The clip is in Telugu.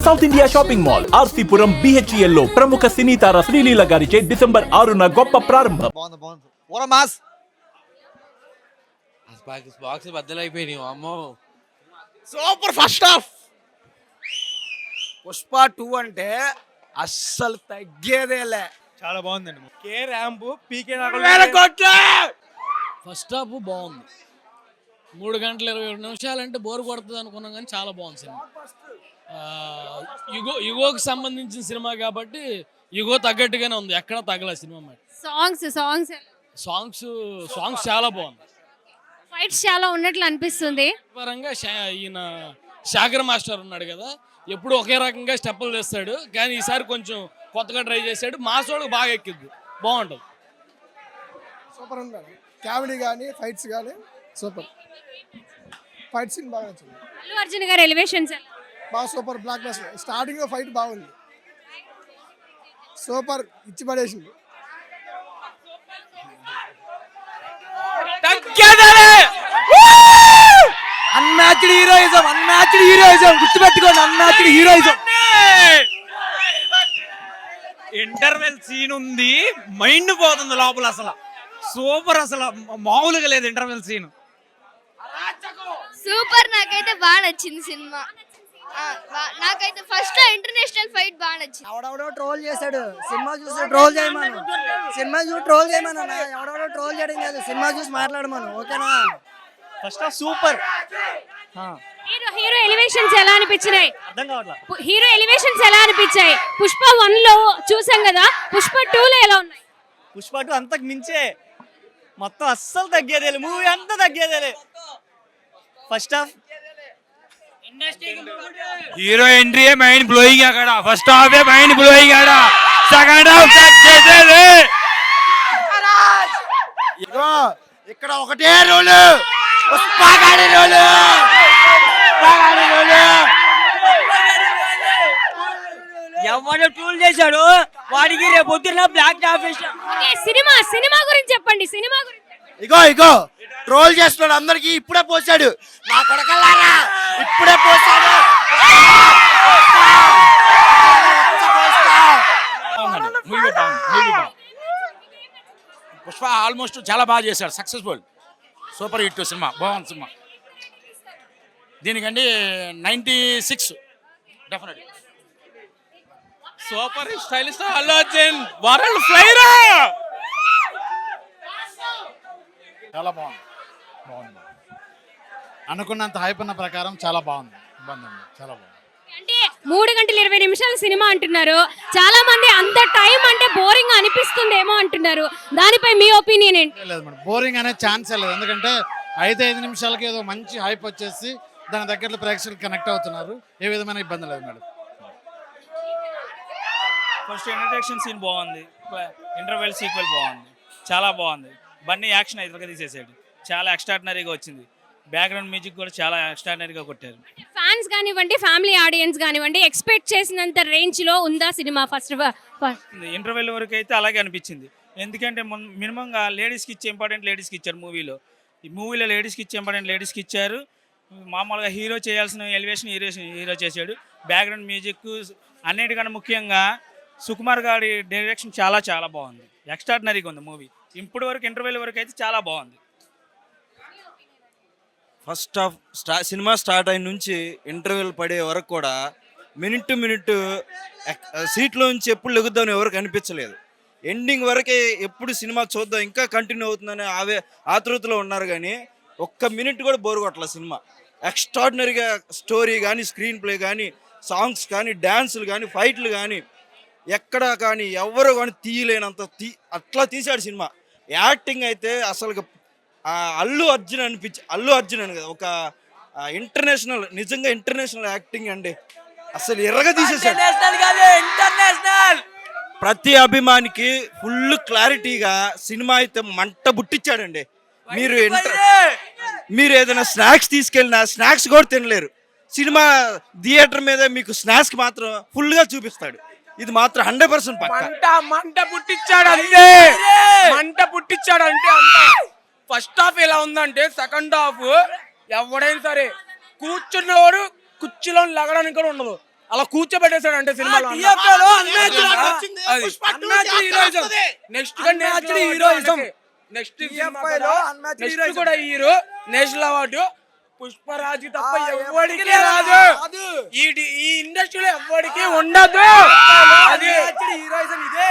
South India shopping mall RC Puram BHEL లో ప్రముఖ సినీ తార శ్రీలీల గారిచే డిసెంబర్ 6న గొప్ప ప్రారంభం. బాక్స్ బద్దలైపోయినాయి అమ్మో. Super first half. పుష్ప 2 అంటే అస్సలు తగ్గేదేలే. చాలా బాగుందండి. కే ర్యాంప్ పీకే ఫస్ట్ హాఫ్ బాగుంది. 3 గంటల 27 నిమిషాలు అంటే బోర్ కొడుతుంది అనుకున్నాం, కానీ చాలా బాగుంది సినిమా. యుగోకి సంబంధించిన సినిమా కాబట్టి యుగో తగ్గట్టుగానే ఉంది, ఎక్కడ తగ్గల సినిమా. మరి సాంగ్స్ చాలా బాగుంది. ఫైట్స్ చాలా ఉన్నట్లు అనిపిస్తుంది. పరంగా ఈయన శాగర్ మాస్టర్ ఉన్నాడు కదా, ఎప్పుడు ఒకే రకంగా స్టెప్పులు తెస్తాడు, కానీ ఈసారి కొంచెం కొత్తగా ట్రై చేశాడు. మాసోడు బాగా ఎక్కింది, బాగుంటుంది. సూపర్ ఉంది. కామెడీ కానీ ఫైట్స్ కానీ సూపర్. ఫైట్ సీన్ బాగా నచ్చింది. అల్లు అర్జున్ గారి ఎలివేషన్స్ బాగా super. Block buster. Starting fight బాగుంది, సూపర్. ఇచ్చి పడేసింది. అన్మ్యాచ్డ్ హీరోయిజం గుర్తుపెట్టుకోండి. Unmatched heroism. ఇంటర్వెల్ సీన్ ఉంది, మైండ్ పోతుంది లోపల. అసలు సూపర్, అసలు మామూలుగా లేదు ఇంటర్వెల్ సీన్. సూపర్. నాకైతే బాగా నచ్చింది సినిమా. నాకైతే ఫస్ట్ ఇంటర్నేషనల్ ఫైట్ బాగా నచ్చింది. ఎవడెవడో ట్రోల్ చేశాడు, సినిమా చూసి ట్రోల్ చేయమను. సినిమా చూసి ట్రోల్ చేయమను. ఎవడెవడో ట్రోల్ చేయడం కాదు, సినిమా చూసి మాట్లాడమను. ఓకేనా? First half super. Hero elevations ఎలా అనిపించినాయి? అర్థం కావట్లేదు. హీరో ఎలివేషన్స్ ఎలా అనిపించాయి? పుష్ప 1 లో చూసాం కదా, పుష్ప 2 లో ఎలా ఉన్నాయి? పుష్ప 2 అంతకు మించే, మొత్తం అస్సలు తగ్గేదేలే. మూవీ అంతా తగ్గేదేలే. First half hero entry mind blowing. అక్కడ ఫస్ట్ హాఫ్ మైండ్ బ్లోయింగ్. ఆడ సెకండ్ హాఫ్ తగ్గేదేలే. ఇక్కడ ఒకటే రూల్, పుష్పగాడి రూల్. ఎవడో ట్రోల్ చేశాడు వాడికి రేపు పొద్దున్న బ్లాక్ ఆఫీస్. సినిమా గురించి చెప్పండి. సినిమా గురించి ఇగో ట్రోల్ చేస్తున్నాడు అందరికి. ఇప్పుడే పోసాడు నా కొడకల్లారా, ఇప్పుడే పోసాడు. పుష్ప ఆల్మోస్ట్ చాలా బాగా చేశాడు, సక్సెస్ఫుల్, సూపర్ హిట్ సినిమా, బాగుంది సినిమా. దీనికండి 96 definite. Super stylish Allu Arjun world flair. చాలా బాగుంది. అనుకున్నంత హైప్ ఉన్న ప్రకారం చాలా బాగుంది. చాలా బాగుంది. అంటే 3 గంటల 20 నిమిషాల సినిమా అంటున్నారు చాలా మంది. అంత టైం అంటే బోరింగ్ అనిపిస్తుందేమో అంటున్నారు. దానిపై మీ ఒపీనియన్ ఏంటి? లేదు మేడం, బోరింగ్ అనే ఛాన్సే లేదు. ఎందుకంటే 5 నిమిషాలకి ఏదో మంచి హైప్ వచ్చేసి దాని దగ్గరలో ప్రేక్షకులు కనెక్ట్ అవుతున్నారు. ఏ విధమైన ఇబ్బంది లేదు మేడం. ఫస్ట్ ఇంట్రడక్షన్ సీన్ బాగుంది, ఇంటర్వెల్ సీక్వెల్ బాగుంది, చాలా బాగుంది. బన్నీ యాక్షన్ ఎదురుగా తీసేసాడు, చాలా ఎక్స్ట్రాడినరీగా వచ్చింది. బ్యాక్గ్రౌండ్ మ్యూజిక్ కూడా చాలా ఎక్స్ట్రాడినరీగా కొట్టారు. ఫ్యాన్స్ కానివ్వండి, ఫ్యామిలీ ఆడియన్స్ కానివ్వండి, ఎక్స్పెక్ట్ చేసినంత రేంజ్ లో ఉందా సినిమా? ఫస్ట్ ఇంటర్వెల్ వరకు అయితే అలాగే అనిపించింది. ఎందుకంటే మినిమంగా లేడీస్కి ఇచ్చే ఇంపార్టెంట్ లేడీస్కి ఇచ్చారు మూవీలో. ఈ మూవీలో లేడీస్కి ఇచ్చే ఇంపార్టెంట్ లేడీస్కి ఇచ్చారు. మామూలుగా హీరో చేయాల్సిన ఎలివేషన్ హీరో చేశాడు. బ్యాక్గ్రౌండ్ మ్యూజిక్ అన్నిటికన్నా ముఖ్యంగా సుకుమార్ గారి డైరెక్షన్ చాలా చాలా బాగుంది, ఎక్స్ట్రాడినరీగా ఉంది మూవీ. ఇప్పటి వరకు ఇంటర్వెల్ వరకు అయితే చాలా బాగుంది. ఫస్ట్ హాఫ్ సినిమా స్టార్ట్ అయిన నుంచి ఇంటర్వెల్ పడే వరకు కూడా మినిట్ టు మినిట్ సీట్లో నుంచి ఎప్పుడు లెగుద్దామని ఎవరికి అనిపించలేదు. ఎండింగ్ వరకే ఎప్పుడు సినిమా చూద్దాం ఇంకా కంటిన్యూ అవుతుందని ఆతృతలో ఉన్నారు, కానీ ఒక్క మినిట్ కూడా బోర్ కొట్టలేదు సినిమా. ఎక్స్ట్రాడినరీగా స్టోరీ కానీ, స్క్రీన్ ప్లే కానీ, సాంగ్స్ కానీ, డ్యాన్సులు కానీ, ఫైట్లు కానీ, ఎక్కడ కానీ ఎవరు కానీ తీయలేనంత అట్లా తీశాడు సినిమా. యాక్టింగ్ అయితే అసలు అల్లు అర్జున్ అని కదా, ఒక ఇంటర్నేషనల్, నిజంగా ఇంటర్నేషనల్ యాక్టింగ్ అండి. అసలు ఎర్రగా తీసేసాడు. ప్రతి అభిమానికి ఫుల్ క్లారిటీగా సినిమా అయితే మంట బుట్టించాడండి. మీరు ఏదైనా స్నాక్స్ తీసుకెళ్ళినా స్నాక్స్ కూడా తినలేరు. సినిమా థియేటర్ మీద మీకు స్నాక్స్ మాత్రం ఫుల్గా చూపిస్తాడు. ఇది మాత్రం 100% పక్కా. మంట పుట్టించాడు అంతే. అంత ఫస్ట్ హాఫ్ ఎలా ఉందంటే సెకండ్ హాఫ్ ఎవడైనా సరే కూర్చున్నవాడు కుర్చీలో లగడానికి కూడా ఉండదు. అలా కూర్చోబెట్టేశాడు అంటే సినిమాలో నెక్స్ట్ కూడా హీరో నేషనల్ అవార్డు పుష్పరాజు తప్ప ఎవరికి రాదు. ఈ ఇండస్ట్రీలో ఎవరికి ఉండదు. అది హీరోయిజం ఇదే.